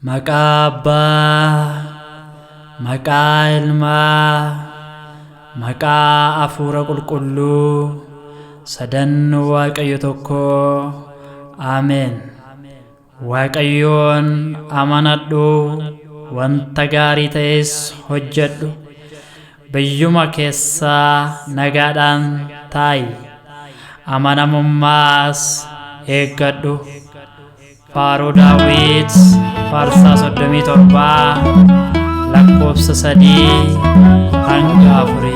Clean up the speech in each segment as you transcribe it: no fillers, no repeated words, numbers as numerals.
Maqaa Abbaa, maqaa Ilmaa, maqaa Hafuura Qulqulluu, sadan Waaqayyo tokko. Ameen. Waaqayyoon amanadhu, wanta gaarii ta'es hojjedhu. Biyyuma keessaa nagaadhaan taa'i, amanamummaas eeggadhu. Faaruu Daawit faarsaa 37 lakkoofsa 3 hanga 4.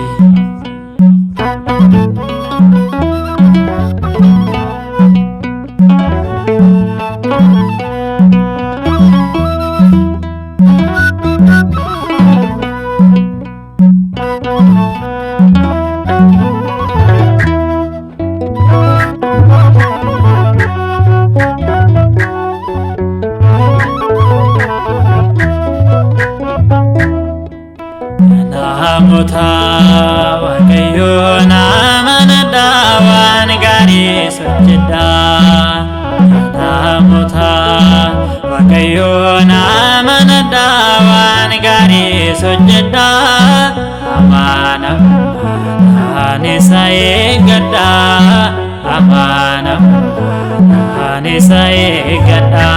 Namoota Waaqayyoon amanadha, waan gaarii hojjedha. Namoota Waaqayyoon amanadha, waan gaarii hojjedha. Amanamummaan isa eeggadha, amanamummaan isa eeggadha.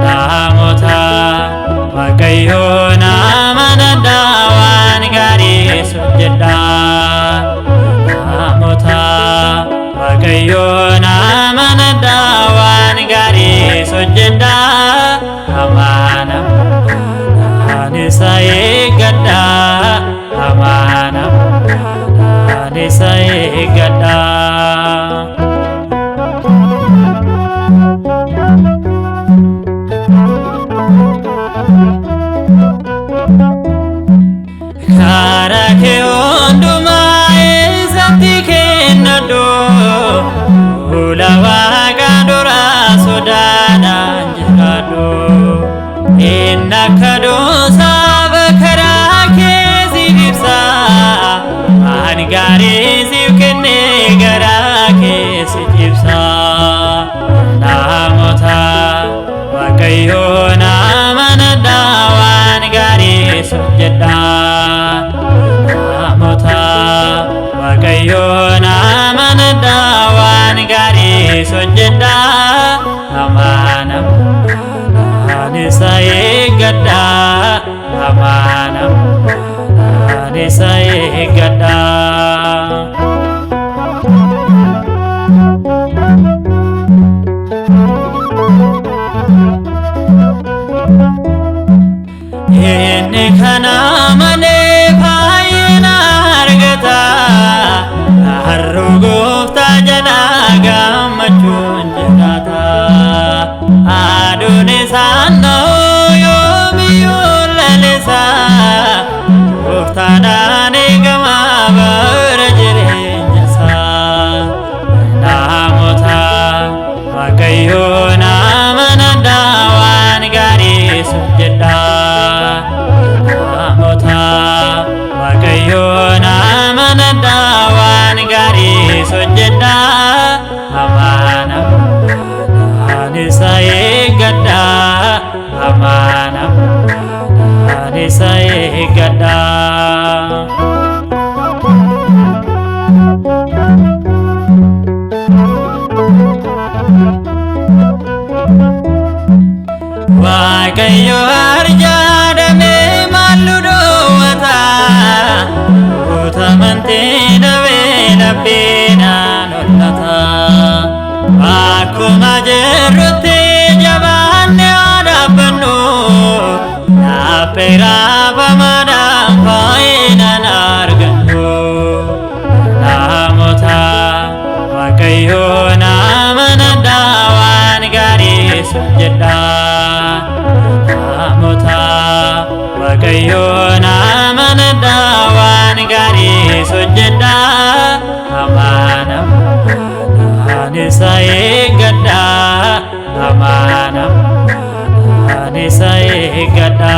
Namoota Waaqayyoon amanadha, waan gaarii hojjedha. Namoota Waaqayyoon amanadha, waan gaarii hojjedha. Amanamummaan isa eeggadha, amanamummaan isa eeggadha. Karaa kee hundumaa isatti kennadhu, fuula Waaqaa duraa sodaadhaan jiraadhu. Inni akka doonsaaf karaa kee siif ibsa, waan gaarii siif kennee garaa kee si ibsa. Namoota Waaqayyoon amanadha, waan gaarii hojjedha. Namoota Waaqayyoon amanadha, waan gaarii hojjedha. Amanamummaan isa eeggadha, amanamummaan isa eeggadha. Inni kana malee fayyina argata, har'uu Gooftaa jalaa gammachuun jiraata. Aduun isaan na'u yoomiyyuu lalisa, Gooftaadhaan eegama bara jireenya isaa. Namoota Waaqayyoon amanadha, waan gaarii hojjedha. Namoota Waaqayyoon amanadha, waan gaarii hojjedha. Amanamummaan isa eeggadha, amanamummaan isa eeggadha. Waaqayyo arjaadhamee maallu dhoowwata, goota amantii dhabee labbiidhaan hollata. Akkuma jirrutti jabaannee haa dhaabbannu, dhaabbee raafamaadhaan faayinaan argannu. Namoota Waaqayyoon amanadha, waan gaarii hojjedha. Namoota Waaqayyoon amanadha, waan gaarii hojjedha. Amanamummaan isa eeggadha, amanamummaan isa eeggadha.